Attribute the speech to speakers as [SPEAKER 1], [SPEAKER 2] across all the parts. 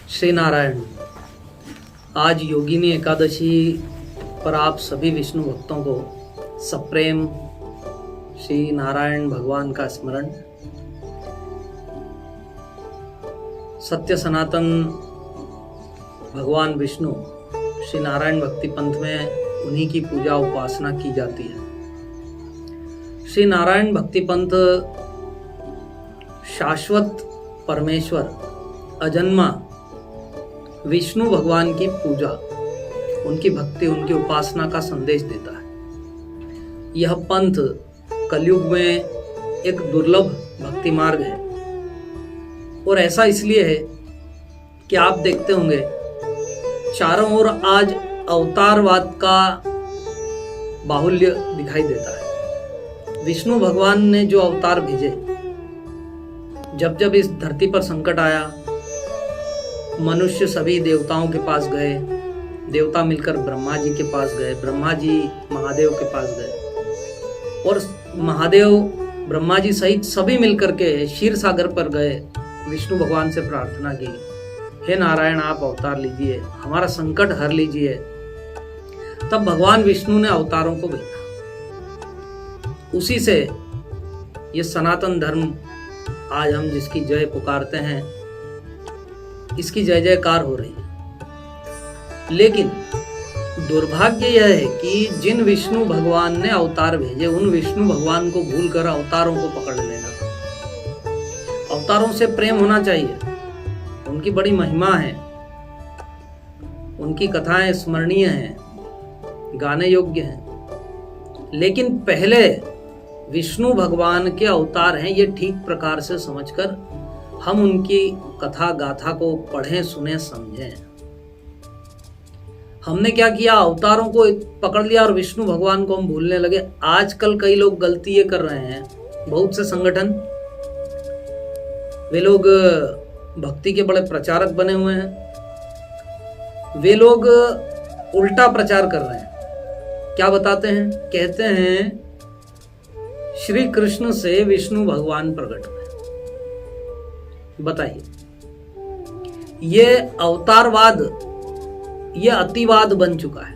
[SPEAKER 1] श्री नारायण। आज योगिनी एकादशी पर आप सभी विष्णु भक्तों को सप्रेम श्री नारायण भगवान का स्मरण। सत्य सनातन भगवान विष्णु श्री नारायण भक्ति पंथ में उन्हीं की पूजा उपासना की जाती है। श्री नारायण भक्ति पंथ शाश्वत परमेश्वर अजन्मा विष्णु भगवान की पूजा, उनकी भक्ति, उनकी उपासना का संदेश देता है। यह पंथ कलयुग में एक दुर्लभ भक्ति मार्ग है और ऐसा इसलिए है कि आप देखते होंगे चारों ओर आज अवतारवाद का बाहुल्य दिखाई देता है। विष्णु भगवान ने जो अवतार भेजे, जब जब इस धरती पर संकट आया, मनुष्य सभी देवताओं के पास गए, देवता मिलकर ब्रह्मा जी के पास गए, ब्रह्मा जी महादेव के पास गए और महादेव ब्रह्मा जी सहित सभी मिलकर के क्षीर सागर पर गए, विष्णु भगवान से प्रार्थना की, हे नारायण आप अवतार लीजिए, हमारा संकट हर लीजिए। तब भगवान विष्णु ने अवतारों को भेजा। उसी से ये सनातन धर्म आज हम जिसकी जय पुकारते हैं, इसकी जय जयकार हो रही है। लेकिन दुर्भाग्य यह है कि जिन विष्णु भगवान ने अवतार भेजे, उन विष्णु भगवान को भूलकर अवतारों को पकड़ लेना। अवतारों से प्रेम होना चाहिए, उनकी बड़ी महिमा है, उनकी कथाएं स्मरणीय हैं, गाने योग्य हैं। लेकिन पहले विष्णु भगवान के अवतार हैं, ये ठीक प्रकार से समझकर हम उनकी कथा गाथा को पढ़ें, सुने, समझें। हमने क्या किया, अवतारों को पकड़ लिया और विष्णु भगवान को हम भूलने लगे। आजकल कई लोग गलती ये कर रहे हैं, बहुत से संगठन, वे लोग भक्ति के बड़े प्रचारक बने हुए हैं, वे लोग उल्टा प्रचार कर रहे हैं। क्या बताते हैं? कहते हैं श्री कृष्ण से विष्णु भगवान प्रकट हुए। बताइए, ये अवतारवाद, ये अतिवाद बन चुका है।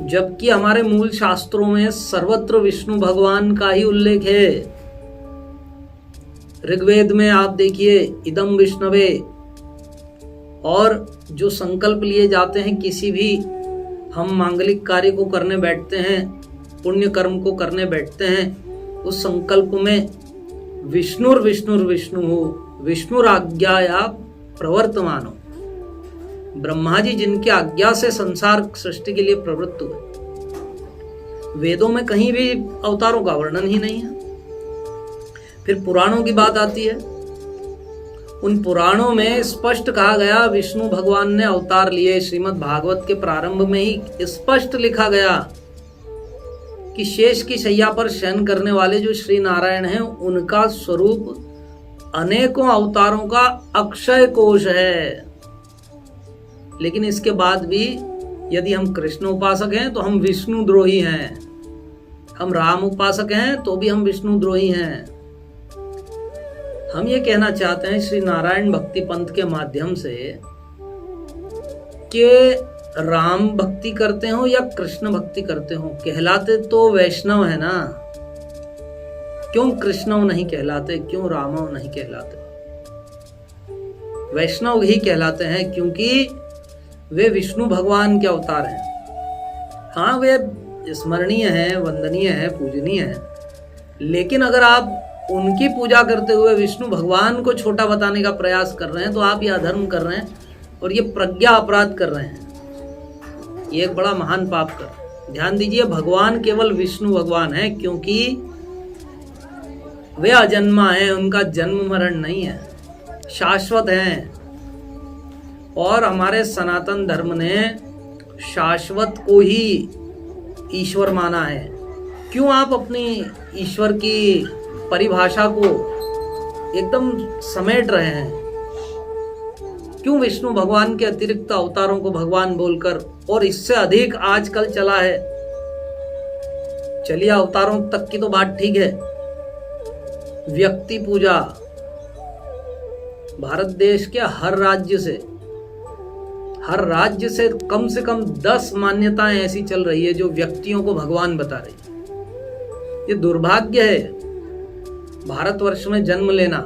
[SPEAKER 1] जबकि हमारे मूल शास्त्रों में सर्वत्र विष्णु भगवान का ही उल्लेख है। ऋग्वेद में आप देखिए इदम विष्णवे, और जो संकल्प लिए जाते हैं, किसी भी हम मांगलिक कार्य को करने बैठते हैं, पुण्य कर्म को करने बैठते हैं, उस संकल्प में विष्णुर विष्णुर विष्णु हो, विष्णुराज्ञाया प्रवर्तमानो, ब्रह्मा जी जिनकी आज्ञा से संसार सृष्टि के लिए प्रवृत्त हुए। वेदों में कहीं भी अवतारों का वर्णन ही नहीं है। फिर पुराणों की बात आती है, उन पुराणों में स्पष्ट कहा गया विष्णु भगवान ने अवतार लिए। श्रीमद् भागवत के प्रारंभ में ही स्पष्ट लिखा गया कि शेष की शैया पर शयन करने वाले जो श्री नारायण हैं, उनका स्वरूप अनेकों अवतारों का अक्षय कोश है। लेकिन इसके बाद भी यदि हम कृष्ण उपासक हैं तो हम विष्णु द्रोही हैं, हम राम उपासक हैं तो भी हम विष्णु द्रोही हैं। हम ये कहना चाहते हैं श्री नारायण भक्ति पंथ के माध्यम से कि राम भक्ति करते हो या कृष्ण भक्ति करते हो, कहलाते तो वैष्णव है ना। क्यों कृष्णव नहीं कहलाते, क्यों रामव नहीं कहलाते? वैष्णव ही कहलाते हैं क्योंकि वे विष्णु भगवान के अवतार हैं। हाँ, वे स्मरणीय हैं, वंदनीय हैं, पूजनीय हैं, लेकिन अगर आप उनकी पूजा करते हुए विष्णु भगवान को छोटा बताने का प्रयास कर रहे हैं तो आप ये अधर्म कर रहे हैं और ये प्रज्ञा अपराध कर रहे हैं। ये एक बड़ा महान पाप कर। ध्यान दीजिए, भगवान केवल विष्णु भगवान है क्योंकि वे अजन्मा हैं, उनका जन्म मरण नहीं है, शाश्वत हैं। और हमारे सनातन धर्म ने शाश्वत को ही ईश्वर माना है। क्यों आप अपनी ईश्वर की परिभाषा को एकदम समेट रहे हैं? क्यों विष्णु भगवान के अतिरिक्त अवतारों को भगवान बोलकर, और इससे अधिक आजकल चला है। चलिए अवतारों तक की तो बात ठीक है, व्यक्ति पूजा, भारत देश के हर राज्य से कम 10 मान्यताएं ऐसी चल रही है जो व्यक्तियों को भगवान बता रही है। ये दुर्भाग्य है भारतवर्ष में जन्म लेना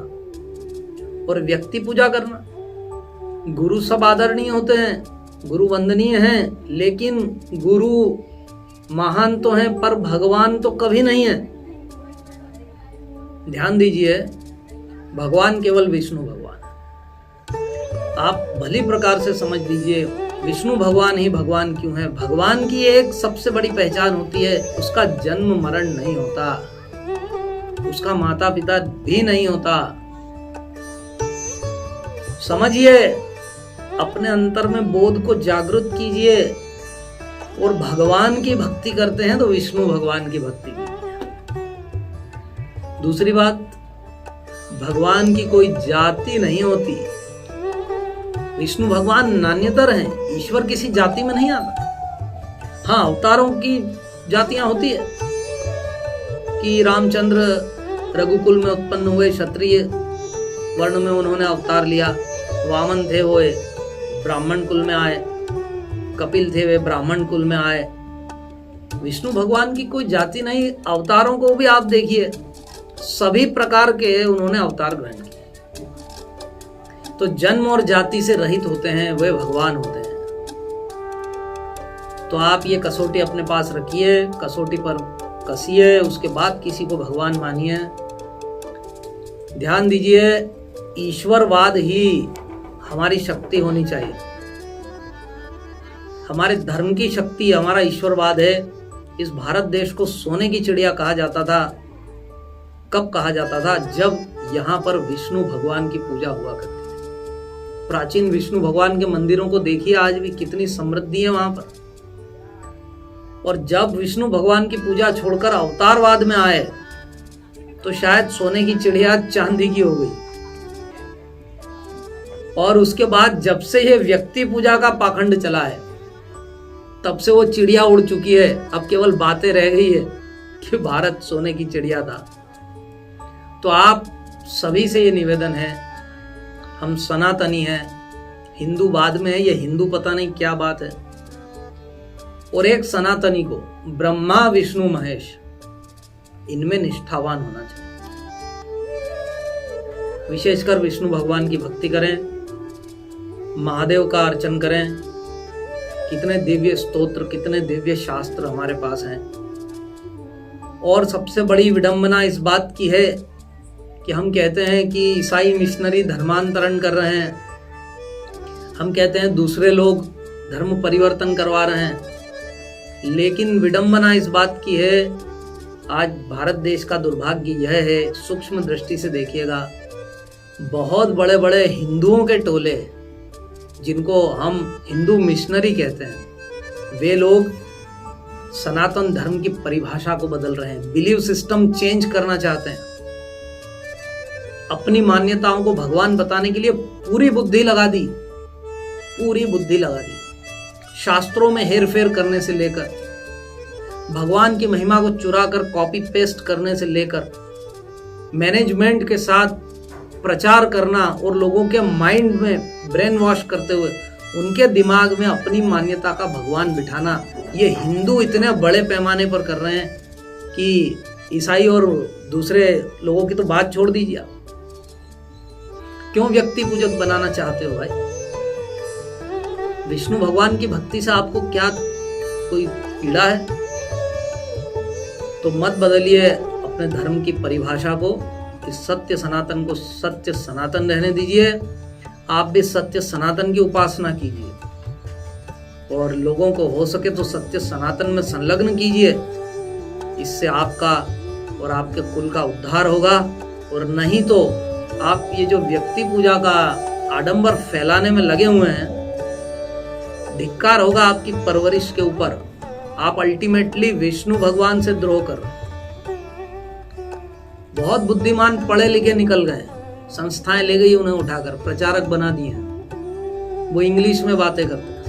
[SPEAKER 1] और व्यक्ति पूजा करना। गुरु सब आदरणीय होते हैं, गुरु वंदनीय हैं, लेकिन गुरु महान तो हैं पर भगवान तो कभी नहीं है। ध्यान दीजिए, भगवान केवल विष्णु भगवान है। आप भली प्रकार से समझ लीजिए, विष्णु भगवान ही भगवान क्यों है। भगवान की एक सबसे बड़ी पहचान होती है, उसका जन्म मरण नहीं होता, उसका माता पिता भी नहीं होता। समझिए, अपने अंतर में बोध को जागृत कीजिए और भगवान की भक्ति करते हैं तो विष्णु भगवान की भक्ति कीजिए। दूसरी बात, भगवान की कोई जाति नहीं होती। विष्णु भगवान नान्यतर हैं, ईश्वर किसी जाति में नहीं आता। हाँ, अवतारों की जातियां होती है कि रामचंद्र रघुकुल में उत्पन्न हुए, क्षत्रिय वर्ण में उन्होंने अवतार लिया। वामन थे, वो ब्राह्मण कुल में आए। कपिल थे, वे ब्राह्मण कुल में आए। विष्णु भगवान की कोई जाति नहीं। अवतारों को भी आप देखिए, सभी प्रकार के उन्होंने अवतार ग्रहण किए। तो जन्म और जाति से रहित होते हैं, वे भगवान होते हैं। तो आप ये कसौटी अपने पास रखिए, कसौटी पर कसिए, उसके बाद किसी को भगवान मानिए। ध्यान दीजिए, ईश्वरवाद ही हमारी शक्ति होनी चाहिए। हमारे धर्म की शक्ति हमारा ईश्वरवाद है। इस भारत देश को सोने की चिड़िया कहा जाता था। कब कहा जाता था? जब यहाँ पर विष्णु भगवान की पूजा हुआ करती थी। प्राचीन विष्णु भगवान के मंदिरों को देखिए, आज भी कितनी समृद्धि है वहां पर। और जब विष्णु भगवान की पूजा छोड़कर अवतारवाद में आए तो शायद सोने की चिड़िया चांदी की हो गई। और उसके बाद जब से ये व्यक्ति पूजा का पाखंड चला है, तब से वो चिड़िया उड़ चुकी है। अब केवल बातें रह गई है कि भारत सोने की चिड़िया था। तो आप सभी से ये निवेदन है, हम सनातनी हैं, हिंदू बाद में है, ये हिंदू पता नहीं क्या बात है। और एक सनातनी को ब्रह्मा विष्णु महेश, इनमें निष्ठावान होना चाहिए। विशेषकर विष्णु भगवान की भक्ति करें, महादेव का अर्चन करें। कितने दिव्य स्तोत्र, कितने दिव्य शास्त्र हमारे पास हैं। और सबसे बड़ी विडंबना इस बात की है कि हम कहते हैं कि ईसाई मिशनरी धर्मांतरण कर रहे हैं, हम कहते हैं दूसरे लोग धर्म परिवर्तन करवा रहे हैं। लेकिन विडंबना इस बात की है, आज भारत देश का दुर्भाग्य यह है, सूक्ष्म दृष्टि से देखिएगा, बहुत बड़े बड़े हिंदुओं के टोले, जिनको हम हिंदू मिशनरी कहते हैं, वे लोग सनातन धर्म की परिभाषा को बदल रहे हैं, बिलीव सिस्टम चेंज करना चाहते हैं। अपनी मान्यताओं को भगवान बताने के लिए पूरी बुद्धि लगा दी। शास्त्रों में हेरफेर करने से लेकर, भगवान की महिमा को चुराकर कॉपी पेस्ट करने से लेकर, मैनेजमेंट के साथ प्रचार करना और लोगों के माइंड में ब्रेन वॉश करते हुए उनके दिमाग में अपनी मान्यता का भगवान बिठाना, ये हिंदू इतने बड़े पैमाने पर कर रहे हैं कि ईसाई और दूसरे लोगों की तो बात छोड़ दीजिए। आप क्यों व्यक्ति पूजक बनाना चाहते हो भाई? विष्णु भगवान की भक्ति से आपको क्या कोई पीड़ा है? तो मत बदलिए अपने धर्म की परिभाषा को। इस सत्य सनातन को सत्य सनातन रहने दीजिए। आप भी सत्य सनातन की उपासना कीजिए और लोगों को हो सके तो सत्य सनातन में संलग्न कीजिए। इससे आपका और आपके कुल का उद्धार होगा। और नहीं तो आप ये जो व्यक्ति पूजा का आडंबर फैलाने में लगे हुए हैं, धिक्कार होगा आपकी परवरिश के ऊपर। आप अल्टीमेटली विष्णु भगवान से द्रोह कर रहे हैं। बहुत बुद्धिमान पढ़े लिखे निकल गए, संस्थाएं ले गई उन्हें उठाकर, प्रचारक बना दिए हैं। वो इंग्लिश में बातें करते हैं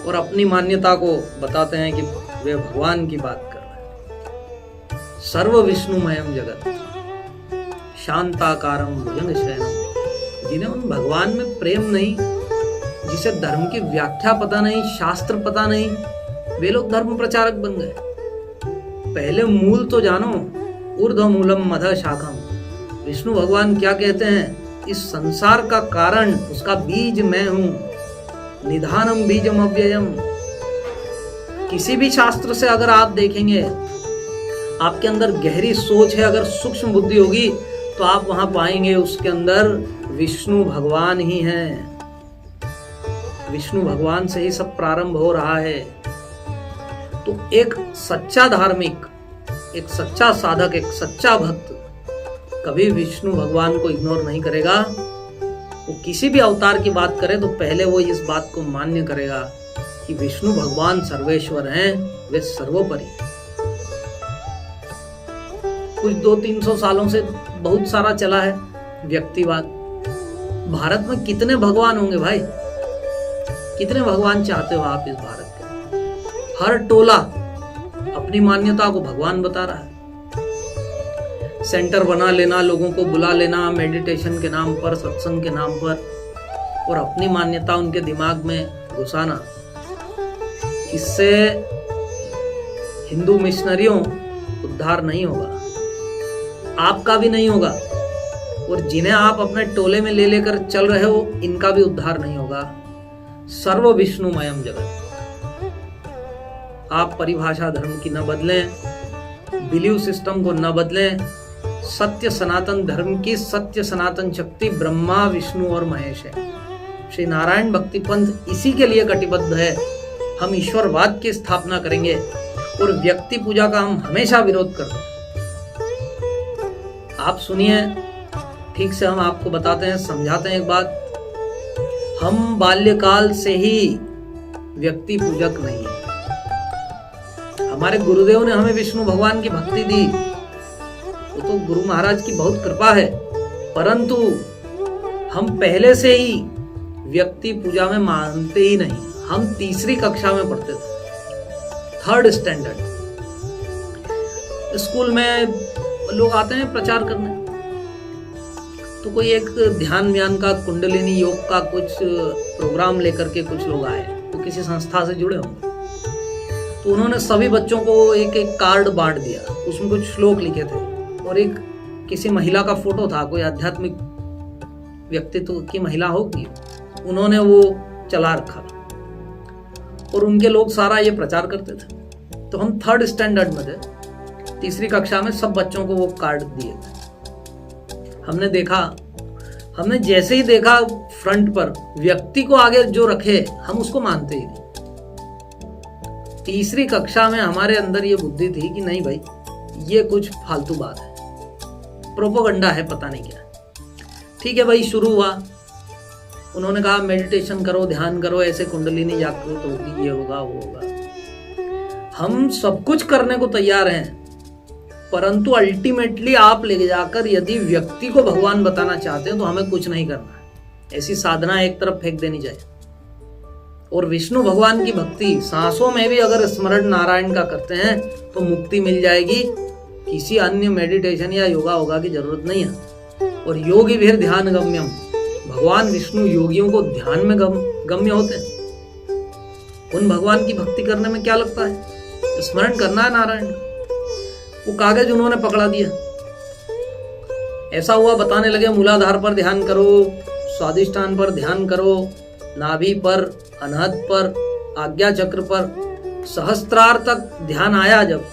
[SPEAKER 1] और अपनी मान्यता को बताते हैं कि वे भगवान की बात कर रहे हैं। सर्व विष्णुमयम जगत शांताकारम भुजंग शयनम जिन्हें उन भगवान में प्रेम नहीं, जिसे धर्म की व्याख्या पता नहीं, शास्त्र पता नहीं, वे लोग धर्म प्रचारक बन गए। पहले मूल तो जानो, ऊर्ध्व मूलम मध शाखम। विष्णु भगवान क्या कहते हैं? इस संसार का कारण, उसका बीज मैं हूं। निधानम बीजम अव्ययम। किसी भी शास्त्र से अगर आप देखेंगे, आपके अंदर गहरी सोच है, अगर सूक्ष्म बुद्धि होगी तो आप वहां पाएंगे उसके अंदर विष्णु भगवान ही हैं। विष्णु भगवान से ही सब प्रारंभ हो रहा है। तो एक सच्चा धार्मिक, एक सच्चा साधक, एक सच्चा भक्त कभी विष्णु भगवान को इग्नोर नहीं करेगा। वो किसी भी अवतार की बात करे तो पहले वो इस बात को मान्य करेगा कि विष्णु भगवान सर्वेश्वर हैं, वे सर्वोपरि। कुछ 200-300 सालों से बहुत सारा चला है व्यक्तिवाद। भारत में कितने भगवान होंगे भाई? कितने भगवान चाहते हो आप इस भारत के? हर टोला अपनी मान्यता को भगवान बता रहा है। सेंटर बना लेना, लोगों को बुला लेना मेडिटेशन के नाम पर, सत्संग के नाम पर, और अपनी मान्यता उनके दिमाग में घुसाना। इससे हिंदू मिशनरियों उद्धार नहीं होगा, आपका भी नहीं होगा, और जिन्हें आप अपने टोले में ले लेकर चल रहे हो इनका भी उद्धार नहीं होगा। सर्व विष्णुमयम जगत। आप परिभाषा धर्म की न बदलें, बिलीव सिस्टम को न बदलें। सत्य सनातन धर्म की सत्य सनातन शक्ति ब्रह्मा, विष्णु और महेश है। श्री नारायण भक्ति पंथ इसी के लिए कटिबद्ध है। हम ईश्वरवाद की स्थापना करेंगे और व्यक्ति पूजा का हम हमेशा विरोध करते हैं। आप सुनिए ठीक से, हम आपको बताते हैं, समझाते हैं एक बात। हम बाल्यकाल से ही व्यक्ति पूजक नहीं है। हमारे गुरुदेव ने हमें विष्णु भगवान की भक्ति दी, वो तो गुरु महाराज की बहुत कृपा है, परंतु हम पहले से ही व्यक्ति पूजा में मानते ही नहीं। हम तीसरी कक्षा में पढ़ते थे, 3rd स्टैंडर्ड। स्कूल में लोग आते हैं प्रचार करने, तो कोई एक ध्यान व्यान का, कुंडलिनी योग का कुछ प्रोग्राम लेकर के कुछ लोग आए, तो किसी संस्था से जुड़े होंगे। तो उन्होंने सभी बच्चों को एक एक कार्ड बांट दिया, उसमें कुछ श्लोक लिखे थे और एक किसी महिला का फोटो था, कोई आध्यात्मिक व्यक्तित्व की महिला होगी, उन्होंने वो चला रखा और उनके लोग सारा ये प्रचार करते थे। तो हम 3rd स्टैंडर्ड में थे, तीसरी कक्षा में सब बच्चों को वो कार्ड दिए थे। हमने जैसे ही देखा फ्रंट पर व्यक्ति को आगे जो रखे, हम उसको मानते ही नहीं। तीसरी कक्षा में हमारे अंदर ये बुद्धि थी कि नहीं भाई, ये कुछ फालतू बात है, प्रोपोगंडा है, पता नहीं क्या। ठीक है भाई, शुरू हुआ। उन्होंने कहा मेडिटेशन करो, ध्यान करो, ऐसे कुंडलिनी जागृत होगी, ये होगा वो होगा। हम सब कुछ करने को तैयार हैं, परंतु अल्टीमेटली आप ले जाकर यदि व्यक्ति को भगवान बताना चाहते हैं तो हमें कुछ नहीं करना है। ऐसी साधना एक तरफ फेंक देनी चाहिए। और विष्णु भगवान की भक्ति सांसों में भी अगर स्मरण नारायण का करते हैं तो मुक्ति मिल जाएगी। किसी अन्य मेडिटेशन या योगा होगा की जरूरत नहीं है। और योगी भी ध्यान गम्यम, भगवान विष्णु योगियों को ध्यान में गम्य होते हैं। उन भगवान की भक्ति करने में क्या लगता है? स्मरण करना है नारायण। वो कागज उन्होंने पकड़ा दिया, ऐसा हुआ, बताने लगे मूलाधार पर ध्यान करो, स्वादिष्ठान पर ध्यान करो, नाभि पर, अनहद पर, आज्ञा चक्र पर, सहस्त्रार तक ध्यान आया जब,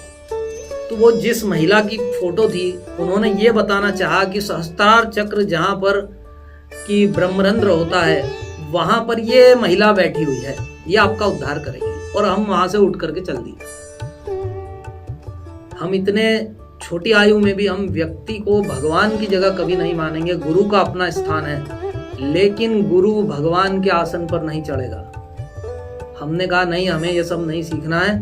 [SPEAKER 1] तो वो जिस महिला की फोटो थी उन्होंने ये बताना चाहा कि सहस्त्रार चक्र जहां पर कि ब्रह्मरंध्र होता है वहां पर ये महिला बैठी हुई है, ये आपका उद्धार करेगी। और हम वहां से उठ करके चल दिए। हम इतने छोटी आयु में भी हम व्यक्ति को भगवान की जगह कभी नहीं मानेंगे। गुरु का अपना स्थान है, लेकिन गुरु भगवान के आसन पर नहीं चढ़ेगा। हमने कहा नहीं, हमें ये सब नहीं सीखना है,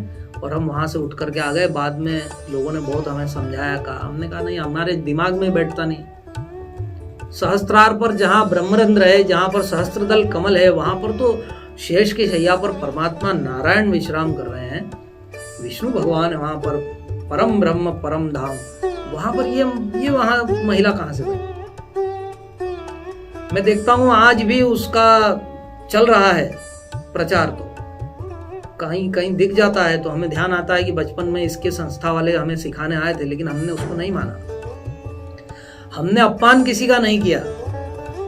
[SPEAKER 1] और हम वहां से उठ करके आ गए। बाद में लोगों ने बहुत हमें समझाया, कहा, हमने कहा नहीं, हमारे दिमाग में बैठता नहीं। सहस्त्रार पर जहां ब्रह्मरंध्र है, जहां पर सहस्त्रदल कमल है, वहां पर तो शेष की शैया पर परमात्मा नारायण विश्राम कर रहे हैं। विष्णु भगवान वहां पर, परम ब्रह्म परम धाम, वहां पर ये वहां महिला कहां से बनी? मैं देखता हूँ आज भी उसका चल रहा है प्रचार, तो कहीं कहीं दिख जाता है तो हमें ध्यान आता है कि बचपन में इसके संस्था वाले हमें सिखाने आए थे, लेकिन हमने उसको नहीं माना। हमने अपमान किसी का नहीं किया,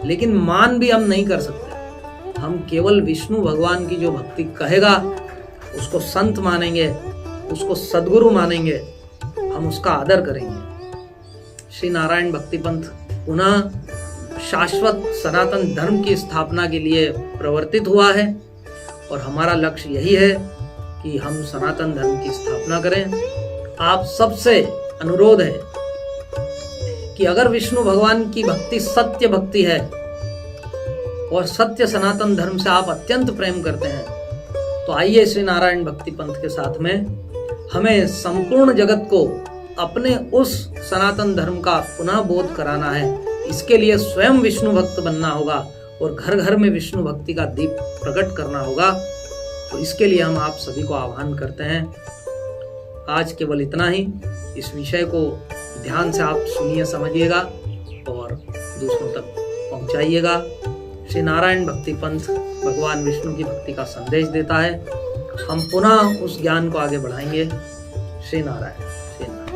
[SPEAKER 1] लेकिन मान भी हम नहीं कर सकते। हम केवल विष्णु भगवान की जो भक्ति कहेगा उसको संत मानेंगे, उसको सदगुरु मानेंगे, हम उसका आदर करेंगे। श्री नारायण भक्ति पंथ पुनः शाश्वत सनातन धर्म की स्थापना के लिए प्रवर्तित हुआ है और हमारा लक्ष्य यही है कि हम सनातन धर्म की स्थापना करें। आप सबसे अनुरोध है कि अगर विष्णु भगवान की भक्ति सत्य भक्ति है और सत्य सनातन धर्म से आप अत्यंत प्रेम करते हैं, तो आइए श्री नारायण भक्ति पंथ के साथ में हमें संपूर्ण जगत को अपने उस सनातन धर्म का पुनः बोध कराना है। इसके लिए स्वयं विष्णु भक्त बनना होगा और घर घर में विष्णु भक्ति का दीप प्रकट करना होगा। तो इसके लिए हम आप सभी को आह्वान करते हैं। आज केवल इतना ही। इस विषय को ध्यान से आप सुनिए, समझिएगा और दूसरों तक पहुंचाइएगा। श्री नारायण भक्ति पंथ भगवान विष्णु की भक्ति का संदेश देता है। हम पुनः उस ज्ञान को आगे बढ़ाएंगे। श्री नारायण, श्री नारायण।